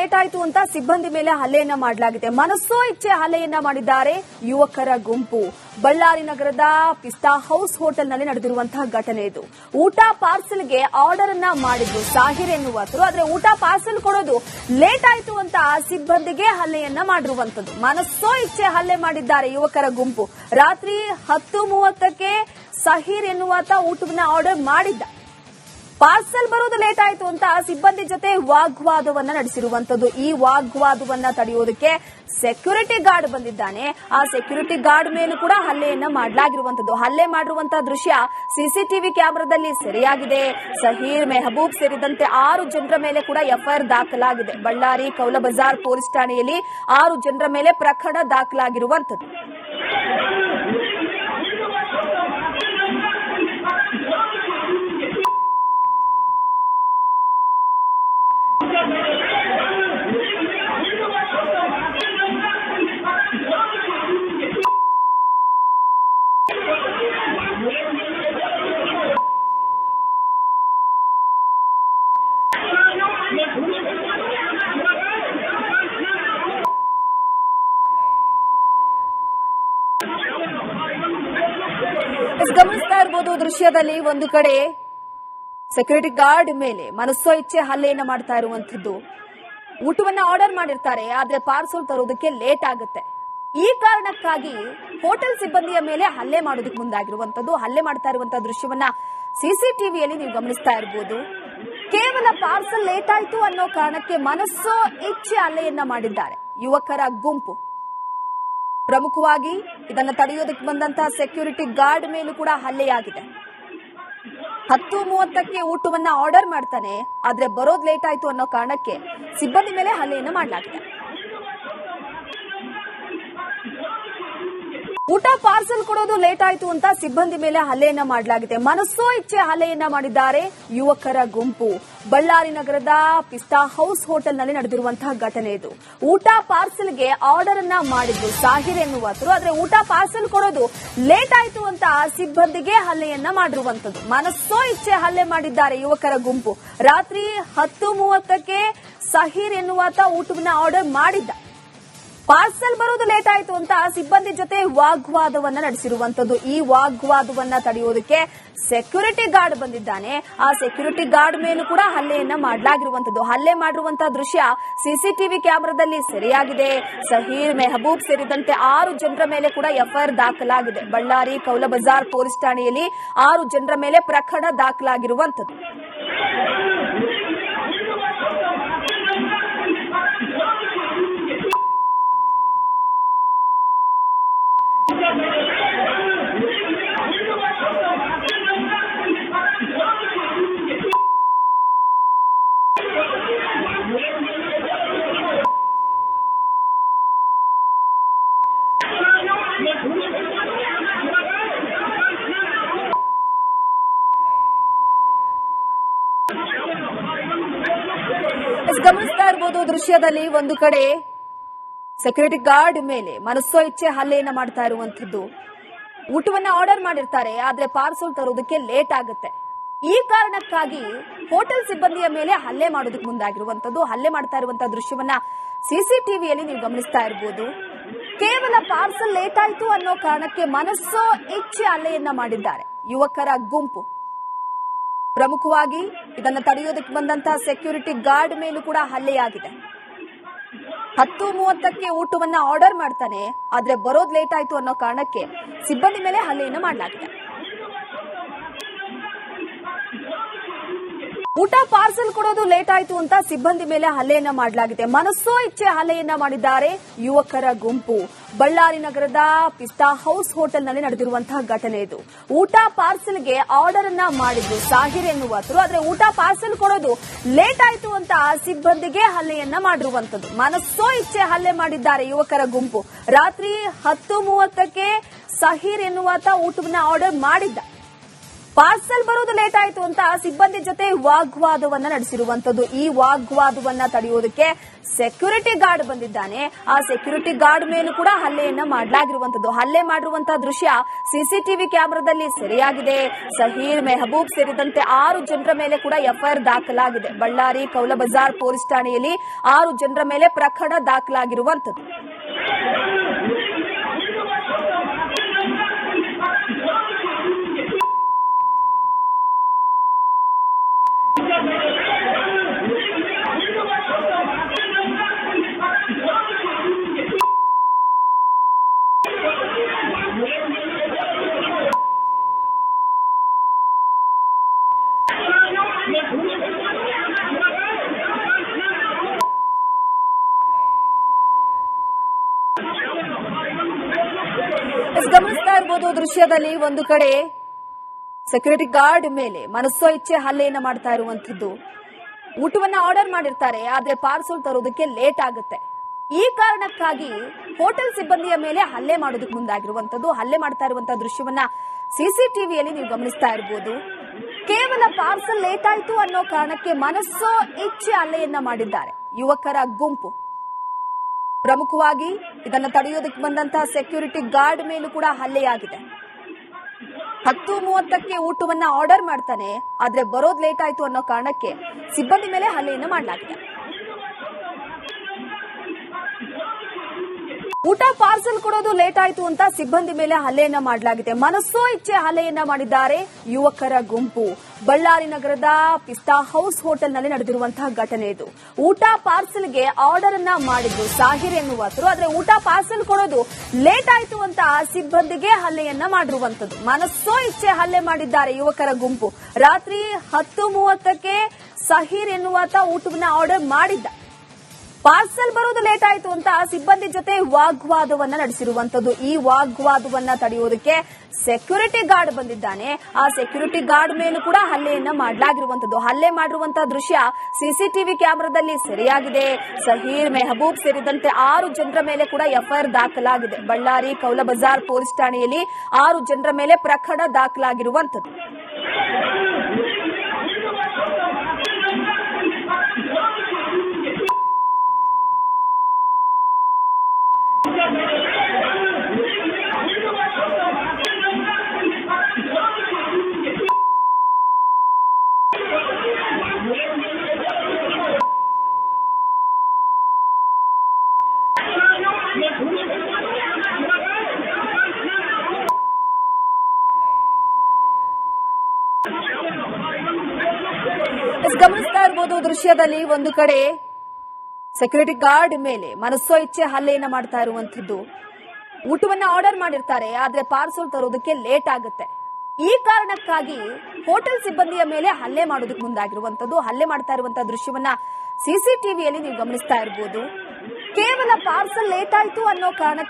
Late ಆಯಿತು ಅಂತ ಸಿಬ್ಬಂದಿ ಮೇಲೆ ಹಲ್ಲೆಯನ್ನ ಮಾಡಲಾಗಿದೆ. ಮನಸ್ಸೋ ಇಚ್ಛೆ ಹಲ್ಲೆಯನ್ನ ಮಾಡಿದ್ದಾರೆ ಯುವಕರ ಗುಂಪು. ಬಳ್ಳಾರಿ ನಗರದ ಪಿಸ್ತಾ ಹೌಸ್ ಹೋಟೆಲ್ನಲ್ಲಿ ನಡೆದಿರುವಂತಹ ಘಟನೆ ಇದು. ಊಟ ಪಾರ್ಸಲ್ಗೆ ಆರ್ಡರ್ ಅನ್ನ ಮಾಡಿದ್ರು ಸಾಹಿರ್ ಎನ್ನುವರು. ಆದ್ರೆ ಊಟ ಪಾರ್ಸಲ್ ಕೊಡೋದು ಲೇಟ್ ಆಯಿತು ಅಂತ ಸಿಬ್ಬಂದಿಗೆ ಹಲ್ಲೆಯನ್ನ ಮಾಡಿರುವಂತದ್ದು. ಮನಸ್ಸೋ ಇಚ್ಛೆ ಹಲ್ಲೆ ಮಾಡಿದ್ದಾರೆ ಯುವಕರ ಗುಂಪು. ರಾತ್ರಿ 10:30ಕ್ಕೆ ಸಾಹಿರ್ ಎನ್ನುವಾತ ಊಟವನ್ನ ಆರ್ಡರ್ ಮಾಡಿದ್ದ. ಪಾರ್ಸಲ್ ಬರೋದು ಲೇಟ್ ಆಯಿತು ಅಂತ ಸಿಬ್ಬಂದಿ ಜೊತೆ ವಾಗ್ವಾದವನ್ನ ನಡೆಸಿರುವಂತದ್ದು. ಈ ವಾಗ್ವಾದವನ್ನ ತಡೆಯೋದಕ್ಕೆ ಸೆಕ್ಯೂರಿಟಿ ಗಾರ್ಡ್ ಬಂದಿದ್ದಾನೆ. ಆ ಸೆಕ್ಯೂರಿಟಿ ಗಾರ್ಡ್ ಮೇಲೂ ಕೂಡ ಹಲ್ಲೆಯನ್ನ ಮಾಡಲಾಗಿರುವಂತದ್ದು. ಹಲ್ಲೆ ಮಾಡಿರುವಂತಹ ದೃಶ್ಯ ಸಿಸಿಟಿವಿ ಕ್ಯಾಮೆರಾದಲ್ಲಿ ಸೆರೆಯಾಗಿದೆ. ಸಹೀರ್, ಮೆಹಬೂಬ್ ಸೇರಿದಂತೆ 6 ಜನರ ಮೇಲೆ ಕೂಡ ಎಫ್ಐಆರ್ ದಾಖಲಾಗಿದೆ. ಬಳ್ಳಾರಿ ಕೌಲಬಜಾರ್ ಪೊಲೀಸ್ ಠಾಣೆಯಲ್ಲಿ 6 ಜನರ ಮೇಲೆ ಪ್ರಕರಣ ದಾಖಲಾಗಿರುವಂತದ್ದು. ಗಮನಿಸ್ತಾ ಇರಬಹುದು ದೃಶ್ಯದಲ್ಲಿ ಒಂದು ಕಡೆ ಸೆಕ್ಯೂರಿಟಿ ಗಾರ್ಡ್ ಮೇಲೆ ಮನಸ್ಸೋ ಇಚ್ಛೆ ಹಲ್ಲೆಯನ್ನ ಮಾಡ್ತಾ ಇರುವಂತದ್ದು. ಊಟವನ್ನ ಆರ್ಡರ್ ಮಾಡಿರ್ತಾರೆ, ಆದ್ರೆ ಪಾರ್ಸಲ್ ತರೋದಕ್ಕೆ ಲೇಟ್ ಆಗುತ್ತೆ. ಈ ಕಾರಣಕ್ಕಾಗಿ ಹೋಟೆಲ್ ಸಿಬ್ಬಂದಿಯ ಮೇಲೆ ಹಲ್ಲೆ ಮಾಡೋದಕ್ಕೆ ಮುಂದಾಗಿರುವಂತದ್ದು. ಹಲ್ಲೆ ಮಾಡ್ತಾ ಇರುವಂತಹ ದೃಶ್ಯವನ್ನ ಸಿಸಿಟಿವಿಯಲ್ಲಿ ನೀವು ಗಮನಿಸ್ತಾ ಇರಬಹುದು. ಕೇವಲ ಪಾರ್ಸಲ್ ಲೇಟ್ ಆಯ್ತು ಅನ್ನೋ ಕಾರಣಕ್ಕೆ ಮನಸ್ಸೋ ಇಚ್ಛೆ ಹಲ್ಲೆಯನ್ನ ಮಾಡಿದ್ದಾರೆ ಯುವಕರ ಗುಂಪು. ಪ್ರಮುಖವಾಗಿ ಇದನ್ನು ತಡೆಯೋದಕ್ಕೆ ಬಂದಂತಹ ಸೆಕ್ಯೂರಿಟಿ ಗಾರ್ಡ್ ಮೇಲೂ ಕೂಡ ಹಲ್ಲೆಯಾಗಿದೆ. 10:30ಕ್ಕೆ ಊಟವನ್ನ ಆರ್ಡರ್ ಮಾಡ್ತಾನೆ, ಆದ್ರೆ ಬರೋದು ಲೇಟ್ ಆಯ್ತು ಅನ್ನೋ ಕಾರಣಕ್ಕೆ ಸಿಬ್ಬಂದಿ ಮೇಲೆ ಹಲ್ಲೆಯನ್ನ ಮಾಡಲಾಗಿದೆ. ಊಟ ಪಾರ್ಸಲ್ ಕೊಡೋದು ಲೇಟ್ ಆಯ್ತು ಅಂತ ಸಿಬ್ಬಂದಿ ಮೇಲೆ ಹಲ್ಲೆಯನ್ನ ಮಾಡಲಾಗಿದೆ. ಮನಸ್ಸೋ ಇಚ್ಛೆ ಹಲ್ಲೆಯನ್ನ ಮಾಡಿದ್ದಾರೆ ಯುವಕರ ಗುಂಪು. ಬಳ್ಳಾರಿ ನಗರದ ಪಿಸ್ತಾ ಹೌಸ್ ಹೋಟೆಲ್ನಲ್ಲಿ ನಡೆದಿರುವಂತಹ ಘಟನೆ ಇದು. ಊಟ ಪಾರ್ಸಲ್ಗೆ ಆರ್ಡರ್ ಅನ್ನ ಮಾಡಿದ್ರು ಸಾಹಿರ್ ಎನ್ನುವರು. ಆದ್ರೆ ಊಟ ಪಾರ್ಸಲ್ ಕೊಡೋದು ಲೇಟ್ ಆಯ್ತು ಅಂತ ಸಿಬ್ಬಂದಿಗೆ ಹಲ್ಲೆಯನ್ನ ಮಾಡಿರುವಂತದ್ದು. ಮನಸ್ಸೋ ಇಚ್ಛೆ ಹಲ್ಲೆ ಮಾಡಿದ್ದಾರೆ ಯುವಕರ ಗುಂಪು. ರಾತ್ರಿ 10:30ಕ್ಕೆ ಸಾಹಿರ್ ಎನ್ನುವಾತ ಊಟವನ್ನ ಆರ್ಡರ್ ಮಾಡಿದ್ದ. ಪಾರ್ಸಲ್ ಬರೋದು ಲೇಟ್ ಆಯಿತು ಅಂತ ಸಿಬ್ಬಂದಿ ಜೊತೆ ವಾಗ್ವಾದವನ್ನ ನಡೆಸಿರುವಂತದ್ದು. ಈ ವಾಗ್ವಾದವನ್ನ ತಡೆಯೋದಕ್ಕೆ ಸೆಕ್ಯೂರಿಟಿ ಗಾರ್ಡ್ ಬಂದಿದ್ದಾನೆ. ಆ ಸೆಕ್ಯೂರಿಟಿ ಗಾರ್ಡ್ ಮೇಲೂ ಕೂಡ ಹಲ್ಲೆಯನ್ನ ಮಾಡಲಾಗಿರುವಂತದ್ದು. ಹಲ್ಲೆ ಮಾಡಿರುವಂತಹ ದೃಶ್ಯ ಸಿಸಿಟಿವಿ ಕ್ಯಾಮೆರಾದಲ್ಲಿ ಸೆರೆಯಾಗಿದೆ. ಸಹೀರ್, ಮೆಹಬೂಬ್ ಸೇರಿದಂತೆ 6 ಜನರ ಮೇಲೆ ಕೂಡ ಎಫ್ಐಆರ್ ದಾಖಲಾಗಿದೆ. ಬಳ್ಳಾರಿ ಕೌಲಬಜಾರ್ ಪೊಲೀಸ್ ಠಾಣೆಯಲ್ಲಿ 6 ಜನರ ಮೇಲೆ ಪ್ರಕರಣ ದಾಖಲಾಗಿರುವಂತದ್ದು. ಗಮನಿಸ್ತಾ ಇರಬಹುದು ದೃಶ್ಯದಲ್ಲಿ ಒಂದು ಕಡೆ ಸೆಕ್ಯೂರಿಟಿ ಗಾರ್ಡ್ ಮೇಲೆ ಮನಸ್ಸೋ ಇಚ್ಛೆ ಹಲ್ಲೆಯನ್ನ ಮಾಡ್ತಾ ಇರುವಂತದ್ದು. ಊಟವನ್ನ ಆರ್ಡರ್ ಮಾಡಿರ್ತಾರೆ, ಆದ್ರೆ ಪಾರ್ಸಲ್ ತರೋದಕ್ಕೆ ಲೇಟ್ ಆಗುತ್ತೆ. ಈ ಕಾರಣಕ್ಕಾಗಿ ಹೋಟೆಲ್ ಸಿಬ್ಬಂದಿಯ ಮೇಲೆ ಹಲ್ಲೆ ಮಾಡೋದಕ್ಕೆ ಮುಂದಾಗಿರುವಂತದ್ದು. ಹಲ್ಲೆ ಮಾಡ್ತಾ ಇರುವಂತಹ ದೃಶ್ಯವನ್ನ ಸಿಸಿಟಿವಿಯಲ್ಲಿ ನೀವು ಗಮನಿಸ್ತಾ ಇರಬಹುದು. ಕೇವಲ ಪಾರ್ಸಲ್ ಲೇಟ್ ಆಯ್ತು ಅನ್ನೋ ಕಾರಣಕ್ಕೆ ಮನಸ್ಸೋ ಇಚ್ಛೆ ಹಲ್ಲೆಯನ್ನ ಮಾಡಿದ್ದಾರೆ ಯುವಕರ ಗುಂಪು. ಪ್ರಮುಖವಾಗಿ ಇದನ್ನು ತಡೆಯೋದಕ್ಕೆ ಬಂದಂತಹ ಸೆಕ್ಯೂರಿಟಿ ಗಾರ್ಡ್ ಮೇಲೂ ಕೂಡ ಹಲ್ಲೆಯಾಗಿದೆ. 10:30ಕ್ಕೆ ಊಟವನ್ನ ಆರ್ಡರ್ ಮಾಡ್ತಾನೆ, ಆದ್ರೆ ಬರೋದು ಲೇಟ್ ಆಯ್ತು ಅನ್ನೋ ಕಾರಣಕ್ಕೆ ಸಿಬ್ಬಂದಿ ಮೇಲೆ ಹಲ್ಲೆಯನ್ನ ಮಾಡಲಾಗಿದೆ. ಊಟ ಪಾರ್ಸಲ್ ಕೊಡೋದು ಲೇಟ್ ಆಯ್ತು ಅಂತ ಸಿಬ್ಬಂದಿ ಮೇಲೆ ಹಲ್ಲೆಯನ್ನ ಮಾಡಲಾಗಿದೆ. ಮನಸ್ಸೋ ಇಚ್ಛೆ ಹಲ್ಲೆಯನ್ನ ಮಾಡಿದ್ದಾರೆ ಯುವಕರ ಗುಂಪು. ಬಳ್ಳಾರಿ ನಗರದ ಪಿಸ್ತಾ ಹೌಸ್ ಹೋಟೆಲ್ನಲ್ಲಿ ನಡೆದಿರುವಂತಹ ಘಟನೆ ಇದು. ಊಟ ಪಾರ್ಸಲ್ಗೆ ಆರ್ಡರ್ ಅನ್ನ ಮಾಡಿದ್ರು ಸಾಹಿರ್ ಎನ್ನುವರು. ಆದ್ರೆ ಊಟ ಪಾರ್ಸಲ್ ಕೊಡೋದು ಲೇಟ್ ಆಯ್ತು ಅಂತ ಸಿಬ್ಬಂದಿಗೆ ಹಲ್ಲೆಯನ್ನ ಮಾಡಿರುವಂತದ್ದು. ಮನಸ್ಸೋ ಇಚ್ಛೆ ಹಲ್ಲೆ ಮಾಡಿದ್ದಾರೆ ಯುವಕರ ಗುಂಪು. ರಾತ್ರಿ 10:30ಕ್ಕೆ ಸಾಹಿರ್ ಎನ್ನುವಾತ ಊಟವನ್ನ ಆರ್ಡರ್ ಮಾಡಿದ್ದ. ಪಾರ್ಸಲ್ ಬರೋದು ಲೇಟ್ ಆಯ್ತು ಅಂತ ಸಿಬ್ಬಂದಿ ಜೊತೆ ವಾಗ್ವಾದವನ್ನ ನಡೆಸಿರುವಂತದ್ದು. ಈ ವಾಗ್ವಾದವನ್ನ ತಡೆಯೋದಕ್ಕೆ ಸೆಕ್ಯೂರಿಟಿ ಗಾರ್ಡ್ ಬಂದಿದ್ದಾನೆ. ಆ ಸೆಕ್ಯೂರಿಟಿ ಗಾರ್ಡ್ ಮೇಲೂ ಕೂಡ ಹಲ್ಲೆಯನ್ನ ಮಾಡಲಾಗಿರುವಂತದ್ದು. ಹಲ್ಲೆ ಮಾಡಿರುವಂತಹ ದೃಶ್ಯ ಸಿಸಿಟಿವಿ ಕ್ಯಾಮೆರಾದಲ್ಲಿ ಸೆರೆಯಾಗಿದೆ. ಸಹೀರ್, ಮೆಹಬೂಬ್ ಸೇರಿದಂತೆ 6 ಜನರ ಮೇಲೆ ಕೂಡ ಎಫ್ಐಆರ್ ದಾಖಲಾಗಿದೆ. ಬಳ್ಳಾರಿ ಕೌಲಬಜಾರ್ ಪೊಲೀಸ್ ಠಾಣೆಯಲ್ಲಿ 6 ಜನರ ಮೇಲೆ ಪ್ರಕರಣ ದಾಖಲಾಗಿರುವಂತದ್ದು. ಗಮನಿಸ್ತಾ ಇರಬಹುದು ದೃಶ್ಯದಲ್ಲಿ ಒಂದು ಕಡೆ ಸೆಕ್ಯೂರಿಟಿ ಗಾರ್ಡ್ ಮೇಲೆ ಮನಸ್ಸೋ ಇಚ್ಛೆ ಹಲ್ಲೆಯನ್ನ ಮಾಡ್ತಾ ಇರುವಂತದ್ದು. ಊಟವನ್ನ ಆರ್ಡರ್ ಮಾಡಿರ್ತಾರೆ, ಆದ್ರೆ ಪಾರ್ಸಲ್ ತರೋದಕ್ಕೆ ಲೇಟ್ ಆಗುತ್ತೆ. ಈ ಕಾರಣಕ್ಕಾಗಿ ಹೋಟೆಲ್ ಸಿಬ್ಬಂದಿಯ ಮೇಲೆ ಹಲ್ಲೆ ಮಾಡೋದಕ್ಕೆ ಮುಂದಾಗಿರುವಂತದ್ದು. ಹಲ್ಲೆ ಮಾಡ್ತಾ ಇರುವಂತಹ ದೃಶ್ಯವನ್ನ ಸಿಸಿಟಿವಿಯಲ್ಲಿ ನೀವು ಗಮನಿಸ್ತಾ ಇರಬಹುದು. ಕೇವಲ ಪಾರ್ಸಲ್ ಲೇಟ್ ಆಯ್ತು ಅನ್ನೋ ಕಾರಣಕ್ಕೆ ಮನಸ್ಸೋ ಇಚ್ಛೆ ಹಲ್ಲೆಯನ್ನ ಮಾಡಿದ್ದಾರೆ ಯುವಕರ ಗುಂಪು. ಪ್ರಮುಖವಾಗಿ ಇದನ್ನು ತಡೆಯೋದಕ್ಕೆ ಬಂದಂತಹ ಸೆಕ್ಯೂರಿಟಿ ಗಾರ್ಡ್ ಮೇಲೂ ಕೂಡ ಹಲ್ಲೆಯಾಗಿದೆ. 10:30ಕ್ಕೆ ಊಟವನ್ನ ಆರ್ಡರ್ ಮಾಡ್ತಾನೆ, ಆದ್ರೆ ಬರೋದ್ ಲೇಟ್ ಆಯ್ತು ಅನ್ನೋ ಕಾರಣಕ್ಕೆ ಸಿಬ್ಬಂದಿ ಮೇಲೆ ಹಲ್ಲೆಯನ್ನು ಮಾಡಲಾಗಿದೆ. ಊಟ ಪಾರ್ಸಲ್ ಕೊಡೋದು ಲೇಟ್ ಆಯ್ತು ಅಂತ ಸಿಬ್ಬಂದಿ ಮೇಲೆ ಹಲ್ಲೆಯನ್ನ ಮಾಡಲಾಗಿದೆ. ಮನಸ್ಸೋ ಇಚ್ಛೆ ಹಲ್ಲೆಯನ್ನ ಮಾಡಿದ್ದಾರೆ ಯುವಕರ ಗುಂಪು. ಬಳ್ಳಾರಿ ನಗರದ ಪಿಸ್ತಾ ಹೌಸ್ ಹೋಟೆಲ್ನಲ್ಲಿ ನಡೆದಿರುವಂತಹ ಘಟನೆ ಇದು. ಊಟ ಪಾರ್ಸಲ್ಗೆ ಆರ್ಡರ್ ಅನ್ನ ಮಾಡಿದ್ದು ಸಾಹಿರ್ ಎನ್ನುವರು, ಆದ್ರೆ ಊಟ ಪಾರ್ಸಲ್ ಕೊಡೋದು ಲೇಟ್ ಆಯ್ತು ಅಂತ ಸಿಬ್ಬಂದಿಗೆ ಹಲ್ಲೆಯನ್ನ ಮಾಡಿರುವಂತದ್ದು. ಮನಸ್ಸೋ ಇಚ್ಛೆ ಹಲ್ಲೆ ಮಾಡಿದ್ದಾರೆ ಯುವಕರ ಗುಂಪು. ರಾತ್ರಿ 10:30ಕ್ಕೆ ಸಾಹಿರ್ ಎನ್ನುವಾತ ಊಟವನ್ನ ಆರ್ಡರ್ ಮಾಡಿದ್ದ. ಪಾರ್ಸಲ್ ಬರೋದು ಲೇಟ್ ಆಯ್ತು ಅಂತ ಸಿಬ್ಬಂದಿ ಜೊತೆ ವಾಗ್ವಾದವನ್ನ ನಡೆಸಿರುವಂತದ್ದು. ಈ ವಾಗ್ವಾದವನ್ನ ತಡೆಯೋದಕ್ಕೆ ಸೆಕ್ಯೂರಿಟಿ ಗಾರ್ಡ್ ಬಂದಿದ್ದಾನೆ. ಆ ಸೆಕ್ಯೂರಿಟಿ ಗಾರ್ಡ್ ಮೇಲೂ ಕೂಡ ಹಲ್ಲೆಯನ್ನ ಮಾಡಲಾಗಿರುವಂತದ್ದು. ಹಲ್ಲೆ ಮಾಡಿರುವಂತಹ ದೃಶ್ಯ ಸಿಸಿಟಿವಿ ಕ್ಯಾಮೆರಾದಲ್ಲಿ ಸೆರೆಯಾಗಿದೆ. ಸಹೀರ್, ಮೆಹಬೂಬ್ ಸೇರಿದಂತೆ 6 ಜನರ ಮೇಲೆ ಕೂಡ ಎಫ್ಐಆರ್ ದಾಖಲಾಗಿದೆ. ಬಳ್ಳಾರಿ ಕೌಲಬಜಾರ್ ಪೊಲೀಸ್ ಠಾಣೆಯಲ್ಲಿ 6 ಜನರ ಮೇಲೆ ಪ್ರಕರಣ ದಾಖಲಾಗಿರುವಂತದ್ದು. ಗಮನಿಸ್ತಾ ಇರಬಹುದು ದೃಶ್ಯದಲ್ಲಿ ಒಂದು ಕಡೆ ಸೆಕ್ಯೂರಿಟಿ ಗಾರ್ಡ್ ಮೇಲೆ ಮನಸ್ಸೋ ಇಚ್ಛೆ ಹಲ್ಲೆಯನ್ನ ಮಾಡ್ತಾ ಇರುವಂತದ್ದು. ಊಟವನ್ನ ಆರ್ಡರ್ ಮಾಡಿರ್ತಾರೆ, ಆದ್ರೆ ಪಾರ್ಸಲ್ ತರೋದಕ್ಕೆ ಲೇಟ್ ಆಗುತ್ತೆ. ಈ ಕಾರಣಕ್ಕಾಗಿ ಹೋಟೆಲ್ ಸಿಬ್ಬಂದಿಯ ಮೇಲೆ ಹಲ್ಲೆ ಮಾಡೋದಕ್ಕೆ ಮುಂದಾಗಿರುವಂತದ್ದು. ಹಲ್ಲೆ ಮಾಡ್ತಾ ಇರುವಂತಹ ದೃಶ್ಯವನ್ನ ಸಿಸಿಟಿವಿಯಲ್ಲಿ ನೀವು ಗಮನಿಸ್ತಾ ಇರಬಹುದು. ಕೇವಲ ಪಾರ್ಸಲ್ ಲೇಟ್ ಆಯ್ತು ಅನ್ನೋ ಕಾರಣಕ್ಕೆ